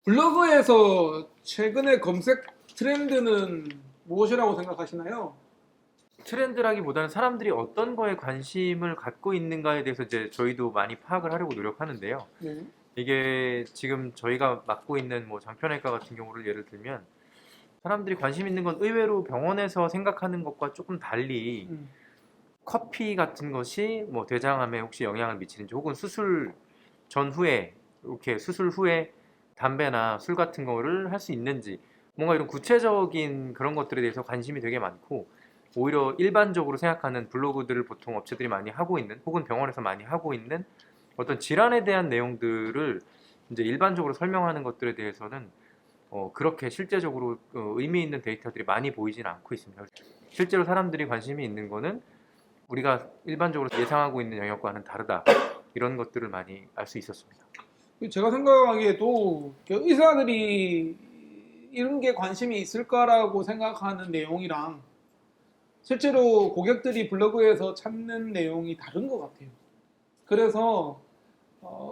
블로그에서 최근의 검색 트렌드는 무엇이라고 생각하시나요? 트렌드라기보다는 사람들이 어떤 거에 관심을 갖고 있는가에 대해서 이제 저희도 많이 파악을 하려고 노력하는데요. 네. 이게 지금 저희가 맡고 있는 뭐 장편외과 같은 경우를 예를 들면 사람들이 관심 있는 건 의외로 병원에서 생각하는 것과 조금 달리 음. 커피 같은 것이 뭐 대장암에 혹시 영향을 미치는지 혹은 수술 전후에 이렇게 수술 후에 담배나 술 같은 거를 할 수 있는지 뭔가 이런 구체적인 그런 것들에 대해서 관심이 되게 많고 오히려 일반적으로 생각하는 블로그들을 보통 업체들이 많이 하고 있는 혹은 병원에서 많이 하고 있는 어떤 질환에 대한 내용들을 이제 일반적으로 설명하는 것들에 대해서는 그렇게 실제적으로 의미 있는 데이터들이 많이 보이지는 않고 있습니다. 실제로 사람들이 관심이 있는 거는 우리가 일반적으로 예상하고 있는 영역과는 다르다 이런 것들을 많이 알 수 있었습니다. 제가 생각하기에도 의사들이 이런 게 관심이 있을까라고 생각하는 내용이랑 실제로 고객들이 블로그에서 찾는 내용이 다른 것 같아요. 그래서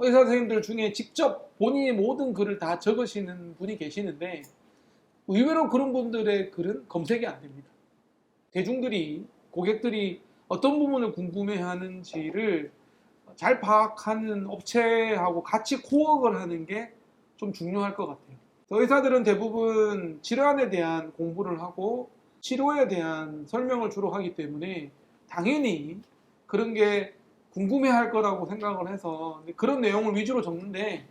의사 선생님들 중에 직접 본인의 모든 글을 다 적으시는 분이 계시는데 의외로 그런 분들의 글은 검색이 안 됩니다. 대중들이, 고객들이 어떤 부분을 궁금해하는지를 잘 파악하는 업체하고 같이 코워크를 하는 게 좀 중요할 것 같아요. 의사들은 대부분 질환에 대한 공부를 하고 치료에 대한 설명을 주로 하기 때문에 당연히 그런 게 궁금해할 거라고 생각을 해서 그런 내용을 위주로 적는데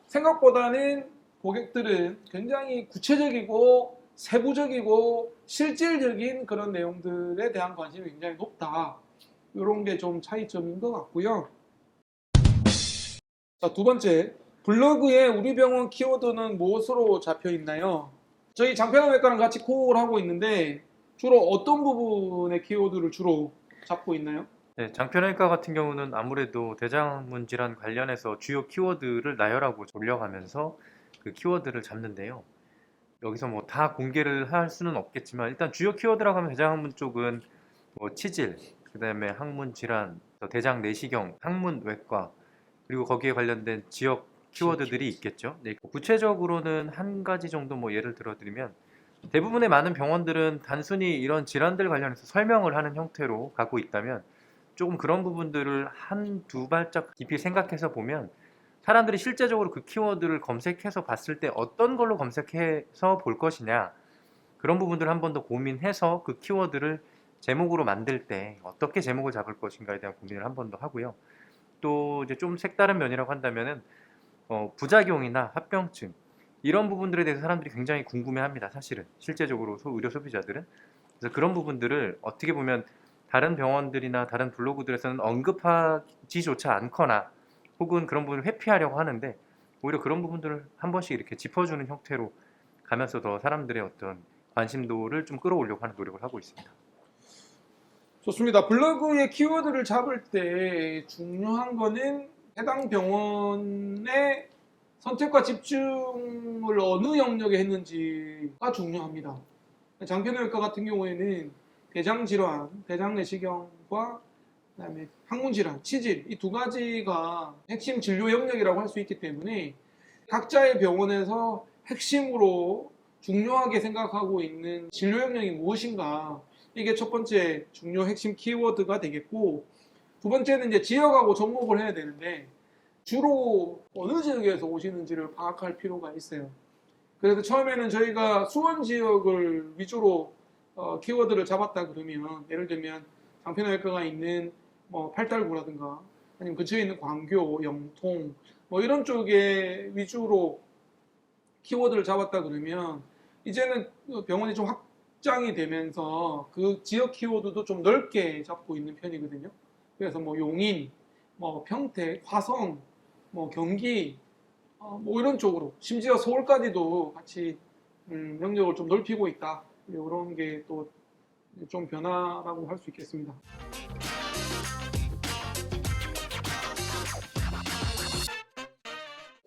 생각보다는 고객들은 굉장히 구체적이고 세부적이고 실질적인 그런 내용들에 대한 관심이 굉장히 높다. 이런 게 좀 차이점인 것 같고요. 자, 두 번째, 블로그에 우리 병원 키워드는 무엇으로 잡혀 있나요? 저희 장편외과랑 같이 코어를 하고 있는데 주로 어떤 부분의 키워드를 주로 잡고 있나요? 네, 장편외과 같은 경우는 아무래도 대장암 질환 관련해서 주요 키워드를 나열하고 올려가면서 그 키워드를 잡는데요. 여기서 뭐 다 공개를 할 수는 없겠지만 일단 주요 키워드라고 하면 대장암 쪽은 뭐 치질, 그다음에 항문 질환, 대장 내시경, 항문 외과 그리고 거기에 관련된 지역 키워드들이 있겠죠. 네, 구체적으로는 한 가지 정도 뭐 예를 들어드리면 대부분의 많은 병원들은 단순히 이런 질환들 관련해서 설명을 하는 형태로 가고 있다면 조금 그런 부분들을 한두 발짝 깊이 생각해서 보면 사람들이 실제적으로 그 키워드를 검색해서 봤을 때 어떤 걸로 검색해서 볼 것이냐 그런 부분들을 한 번 더 고민해서 그 키워드를 제목으로 만들 때 어떻게 제목을 잡을 것인가에 대한 고민을 한 번 더 하고요. 또 이제 좀 색다른 면이라고 한다면은 부작용이나 합병증 이런 부분들에 대해서 사람들이 굉장히 궁금해합니다. 사실은 실제적으로 의료 소비자들은 그래서 그런 부분들을 어떻게 보면 다른 병원들이나 다른 블로그들에서는 언급하지조차 않거나 혹은 그런 부분을 회피하려고 하는데 오히려 그런 부분들을 한 번씩 이렇게 짚어주는 형태로 가면서 더 사람들의 어떤 관심도를 좀 끌어올려고 하는 노력을 하고 있습니다. 좋습니다. 블로그의 키워드를 잡을 때 중요한 거는 해당 병원의 선택과 집중을 어느 영역에 했는지가 중요합니다. 장편외과 같은 경우에는 대장질환, 대장내시경과 그다음에 항문질환, 치질 이 두 가지가 핵심 진료 영역이라고 할 수 있기 때문에 각자의 병원에서 핵심으로 중요하게 생각하고 있는 진료 영역이 무엇인가 이게 첫 번째 중요 핵심 키워드가 되겠고 두 번째는 이제 지역하고 접목을 해야 되는데 주로 어느 지역에서 오시는지를 파악할 필요가 있어요. 그래서 처음에는 저희가 수원 지역을 위주로 키워드를 잡았다 그러면 예를 들면 장편외과가 있는 뭐 팔달구라든가 아니면 근처에 있는 광교, 영통 뭐 이런 쪽에 위주로 키워드를 잡았다 그러면 이제는 병원이 좀 확장이 되면서 그 지역 키워드도 좀 넓게 잡고 있는 편이거든요. 그래서 뭐 용인, 뭐 평택, 화성, 뭐 경기 뭐 이런 쪽으로 심지어 서울까지도 같이 영역을 좀 넓히고 있다. 이런 게 또 좀 변화라고 할 수 있겠습니다.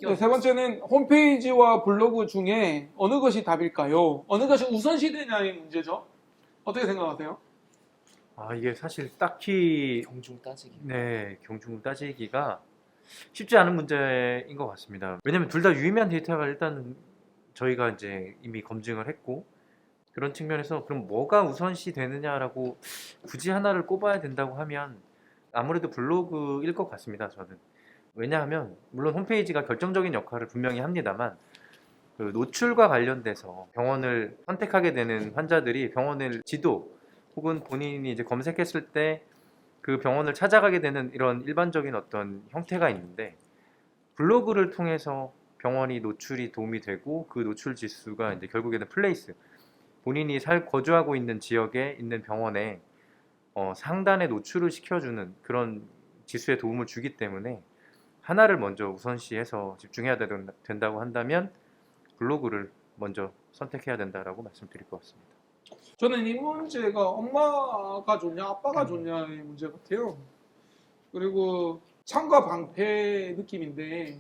네, 세 번째는 홈페이지와 블로그 중에 어느 것이 답일까요? 어느 것이 우선시되냐의 문제죠. 어떻게 생각하세요? 이게 사실 딱히 경중 따지기. 경중 따지기가 쉽지 않은 문제인 것 같습니다. 왜냐면 둘 다 유의미한 데이터가 일단 저희가 이제 이미 검증을 했고 그런 측면에서 그럼 뭐가 우선시 되느냐라고 굳이 하나를 꼽아야 된다고 하면 아무래도 블로그일 것 같습니다. 저는. 왜냐하면 물론 홈페이지가 결정적인 역할을 분명히 합니다만 그 노출과 관련돼서 병원을 선택하게 되는 환자들이 병원을 지도 혹은 본인이 이제 검색했을 때 그 병원을 찾아가게 되는 이런 일반적인 어떤 형태가 있는데 블로그를 통해서 병원이 노출이 도움이 되고 그 노출 지수가 이제 결국에는 플레이스 본인이 거주하고 있는 지역에 있는 병원에 상단에 노출을 시켜주는 그런 지수에 도움을 주기 때문에 하나를 먼저 우선시해서 집중해야 된다고 한다면 블로그를 먼저 선택해야 된다라고 말씀드릴 것 같습니다. 저는 이 문제가 엄마가 좋냐 아빠가 좋냐의 문제 같아요. 그리고 창과 방패 느낌인데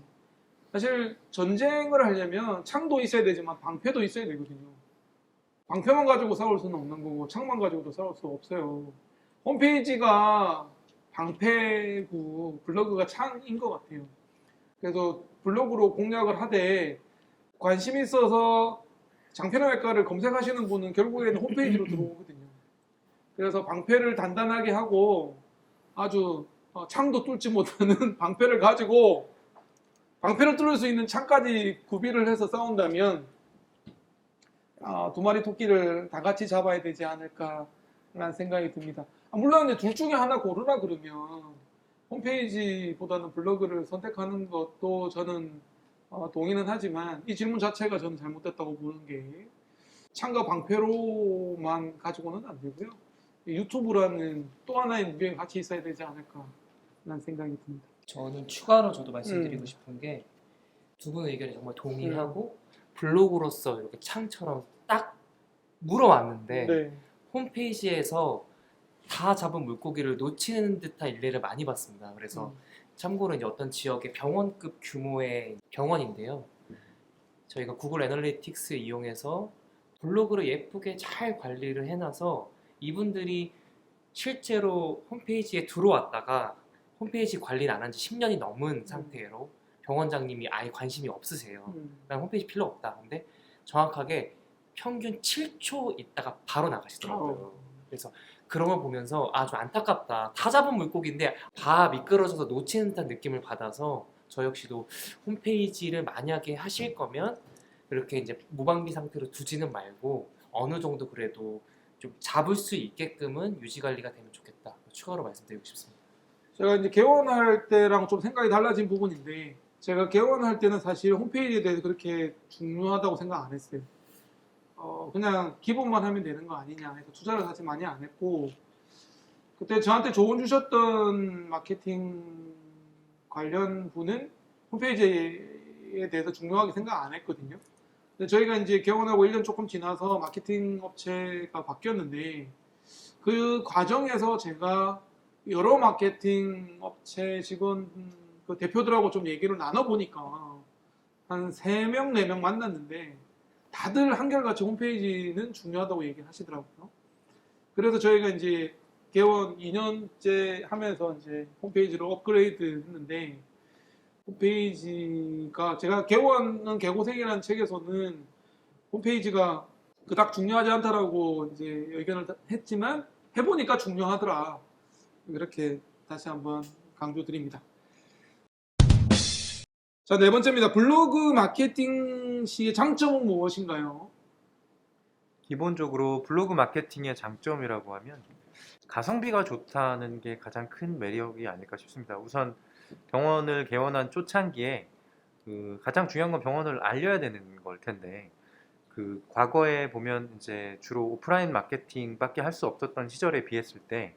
사실 전쟁을 하려면 창도 있어야 되지만 방패도 있어야 되거든요. 방패만 가지고 싸울 수는 없는 거고 창만 가지고도 싸울 수 없어요. 홈페이지가 방패고 블로그가 창인 것 같아요. 그래서 블로그로 공략을 하되 관심 있어서 장편외과를 검색하시는 분은 결국에는 홈페이지로 들어오거든요. 그래서 방패를 단단하게 하고 아주 창도 뚫지 못하는 방패를 가지고 방패를 뚫을 수 있는 창까지 구비를 해서 싸운다면 두 마리 토끼를 다 같이 잡아야 되지 않을까라는 생각이 듭니다. 물론 이제 둘 중에 하나 고르라 그러면 홈페이지보다는 블로그를 선택하는 것도 저는 동의는 하지만 이 질문 자체가 저는 잘못됐다고 보는 게 창과 방패로만 가지고는 안 되고요. 유튜브라는 또 하나의 무게가 같이 있어야 되지 않을까라는 생각이 듭니다. 저는 추가로 저도 말씀드리고 싶은 게 두 분의 의견에 정말 동의하고 블로그로서 이렇게 창처럼 딱 물어왔는데 네. 홈페이지에서 다 잡은 물고기를 놓치는 듯한 일례를 많이 봤습니다. 그래서 참고로 이제 어떤 지역의 병원급 규모의 병원인데요. 저희가 구글 애널리틱스 이용해서 블로그를 예쁘게 잘 관리를 해놔서 이분들이 실제로 홈페이지에 들어왔다가 홈페이지 관리를 안 한 지 10년이 넘은 상태로 병원장님이 아예 관심이 없으세요. 난 홈페이지 필요 없다. 근데 정확하게 평균 7초 있다가 바로 나가시더라고요. 그래서 그런 걸 보면서 좀 안타깝다. 다 잡은 물고기인데 다 미끄러져서 놓치는 듯한 느낌을 받아서 저 역시도 홈페이지를 만약에 하실 거면 그렇게 이제 무방비 상태로 두지는 말고 어느 정도 그래도 좀 잡을 수 있게끔은 유지 관리가 되면 좋겠다. 추가로 말씀드리고 싶습니다. 제가 이제 개원할 때랑 좀 생각이 달라진 부분인데 제가 개원할 때는 사실 홈페이지에 대해서 그렇게 중요하다고 생각 안 했어요. 그냥 기본만 하면 되는 거 아니냐 해서 투자를 사실 많이 안 했고 그때 저한테 조언 주셨던 마케팅 관련 분은 홈페이지에 대해서 중요하게 생각 안 했거든요. 근데 저희가 이제 개원하고 1년 조금 지나서 마케팅 업체가 바뀌었는데 그 과정에서 제가 여러 마케팅 업체 직원 그 대표들하고 좀 얘기를 나눠보니까 한 3명, 4명 만났는데 다들 한결같이 홈페이지는 중요하다고 얘기하시더라고요. 그래서 저희가 이제 개원 2년째 하면서 이제 홈페이지를 업그레이드 했는데 홈페이지가 제가 개원은 개고생이라는 책에서는 홈페이지가 그닥 중요하지 않다라고 이제 의견을 했지만 해보니까 중요하더라. 이렇게 다시 한번 강조드립니다. 자, 네 번째입니다. 블로그 마케팅 시의 장점은 무엇인가요? 기본적으로 블로그 마케팅의 장점이라고 하면 가성비가 좋다는 게 가장 큰 매력이 아닐까 싶습니다. 우선 병원을 개원한 초창기에 가장 중요한 건 병원을 알려야 되는 걸 텐데 그 과거에 보면 이제 주로 오프라인 마케팅밖에 할 수 없었던 시절에 비했을 때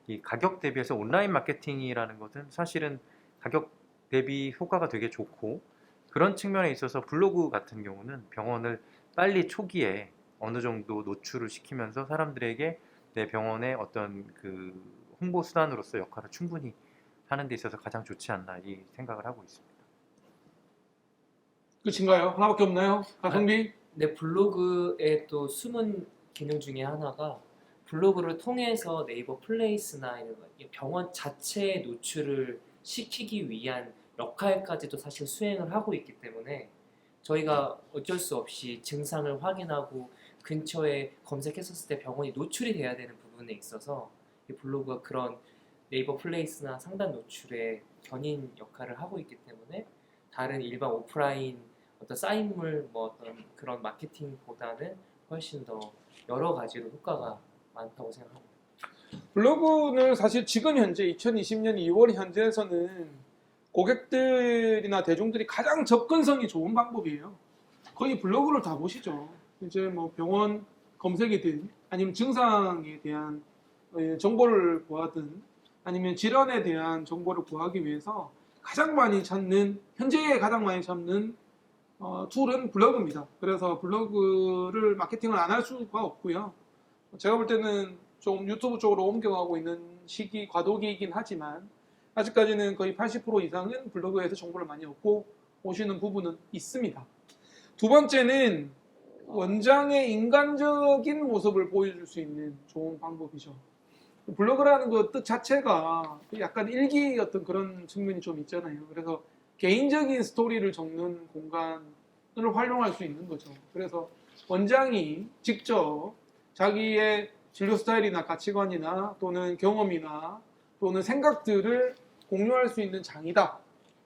이 가격 대비해서 온라인 마케팅이라는 것은 사실은 가격 대비 효과가 되게 좋고 그런 측면에 있어서 블로그 같은 경우는 병원을 빨리 초기에 어느 정도 노출을 시키면서 사람들에게 내 병원의 어떤 그 홍보 수단으로서 역할을 충분히 하는 데 있어서 가장 좋지 않나 이 생각을 하고 있습니다. 끝인가요? 하나밖에 없나요? 가성비? 내 블로그의 또 숨은 기능 중에 하나가 블로그를 통해서 네이버 플레이스나 이런 병원 자체의 노출을 시키기 위한 역할까지도 사실 수행을 하고 있기 때문에 저희가 어쩔 수 없이 증상을 확인하고 근처에 검색했었을 때 병원이 노출이 돼야 되는 부분에 있어서 이 블로그가 그런 네이버 플레이스나 상단 노출의 견인 역할을 하고 있기 때문에 다른 일반 오프라인 어떤 사인물 뭐 어떤 그런 마케팅보다는 훨씬 더 여러 가지로 효과가 많다고 생각합니다. 블로그는 사실 지금 현재 2020년 2월 현재에서는 고객들이나 대중들이 가장 접근성이 좋은 방법이에요. 거의 블로그를 다 보시죠. 이제 뭐 병원 검색이든 아니면 증상에 대한 정보를 구하든 아니면 질환에 대한 정보를 구하기 위해서 가장 많이 찾는 현재 가장 많이 찾는 툴은 블로그입니다. 그래서 블로그를 마케팅을 안 할 수가 없고요. 제가 볼 때는 좀 유튜브 쪽으로 옮겨가고 있는 시기 과도기이긴 하지만 아직까지는 거의 80% 이상은 블로그에서 정보를 많이 얻고 오시는 부분은 있습니다. 두 번째는 원장의 인간적인 모습을 보여줄 수 있는 좋은 방법이죠. 블로그라는 그 뜻 자체가 약간 일기 어떤 그런 측면이 좀 있잖아요. 그래서 개인적인 스토리를 적는 공간을 활용할 수 있는 거죠. 그래서 원장이 직접 자기의 진료 스타일이나 가치관이나 또는 경험이나 또는 생각들을 공유할 수 있는 장이다.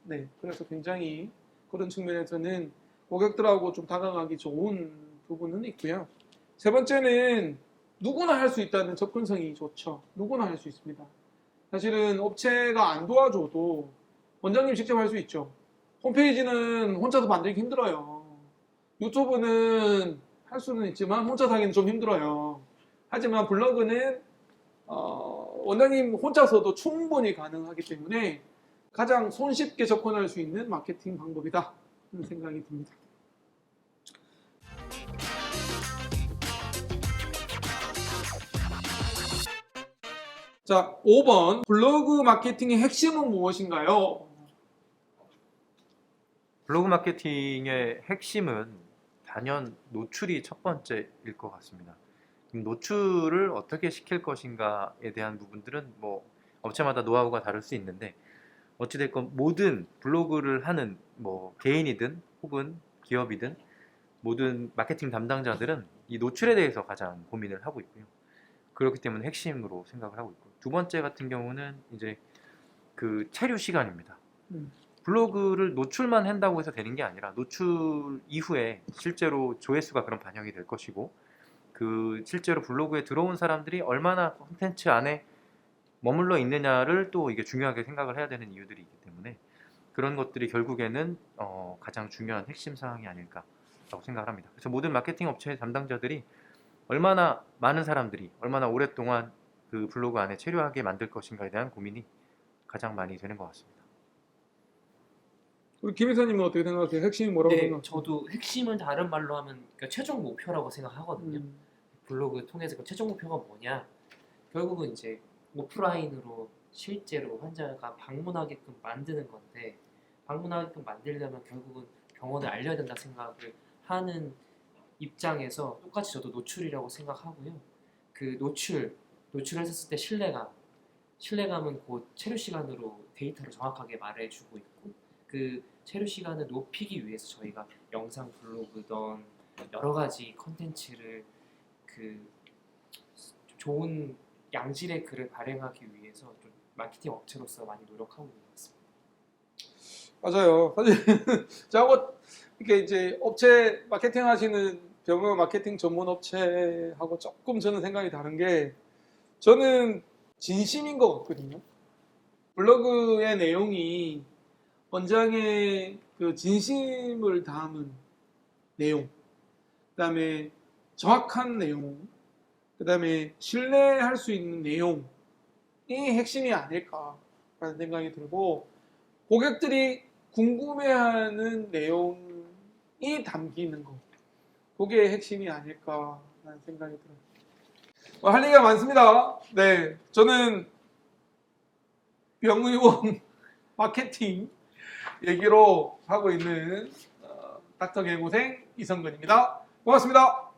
네, 그래서 굉장히 그런 측면에서는 고객들하고 좀 다가가기 좋은 부분은 있고요. 세 번째는 누구나 할 수 있다는 접근성이 좋죠. 누구나 할 수 있습니다. 사실은 업체가 안 도와줘도 원장님 직접 할 수 있죠. 홈페이지는 혼자서 만들기 힘들어요. 유튜브는 할 수는 있지만 혼자서 하기는 좀 힘들어요. 하지만 블로그는 원장님 혼자서도 충분히 가능하기 때문에 가장 손쉽게 접근할 수 있는 마케팅 방법이다 하는 생각이 듭니다. 자, 5번 블로그 마케팅의 핵심은 무엇인가요? 블로그 마케팅의 핵심은 단연 노출이 첫 번째일 것 같습니다. 노출을 어떻게 시킬 것인가에 대한 부분들은 뭐 업체마다 노하우가 다를 수 있는데 어찌됐건 모든 블로그를 하는 뭐 개인이든 혹은 기업이든 모든 마케팅 담당자들은 이 노출에 대해서 가장 고민을 하고 있고요. 그렇기 때문에 핵심으로 생각을 하고 있고 두 번째 같은 경우는 이제 그 체류 시간입니다. 블로그를 노출만 한다고 해서 되는 게 아니라 노출 이후에 실제로 조회수가 그럼 반영이 될 것이고 그 실제로 블로그에 들어온 사람들이 얼마나 콘텐츠 안에 머물러 있느냐를 또 이게 중요하게 생각을 해야 되는 이유들이 있기 때문에 그런 것들이 결국에는 가장 중요한 핵심 사항이 아닐까라고 생각을 합니다. 그래서 모든 마케팅 업체 담당자들이 얼마나 많은 사람들이 얼마나 오랫동안 그 블로그 안에 체류하게 만들 것인가에 대한 고민이 가장 많이 되는 것 같습니다. 우리 김 이사님은 어떻게 생각하세요? 핵심이 뭐라고 네, 생각하세요? 저도 핵심을 다른 말로 하면 그러니까 최종 목표라고 생각하거든요. 블로그 통해서 그 최종 목표가 뭐냐? 결국은 이제 오프라인으로 실제로 환자가 방문하게끔 만드는 건데 방문하게끔 만들려면 결국은 병원을 알려야 된다 생각을 하는 입장에서 똑같이 저도 노출이라고 생각하고요. 그 노출을 했을 때 신뢰감은 곧 체류 시간으로 데이터를 정확하게 말해주고 있고 그 체류 시간을 높이기 위해서 저희가 영상 블로그던 여러 가지 컨텐츠를 그 좋은 양질의 글을 발행하기 위해서 좀 마케팅 업체로서 많이 노력하고 있는 것 같습니다. 맞아요. 사실 저하고 이렇게 이제 업체 마케팅 하시는 병원 마케팅 전문 업체하고 조금 저는 생각이 다른 게 저는 진심인 것 같거든요. 블로그의 내용이 원장의 그 진심을 담은 내용, 그다음에 정확한 내용, 그다음에 신뢰할 수 있는 내용이 핵심이 아닐까라는 생각이 들고 고객들이 궁금해하는 내용이 담기는 거. 그게 핵심이 아닐까라는 생각이 들어요. 할 얘기가 많습니다. 네, 저는 병의원 마케팅 얘기로 하고 있는 닥터 개고생 이성근입니다. 고맙습니다.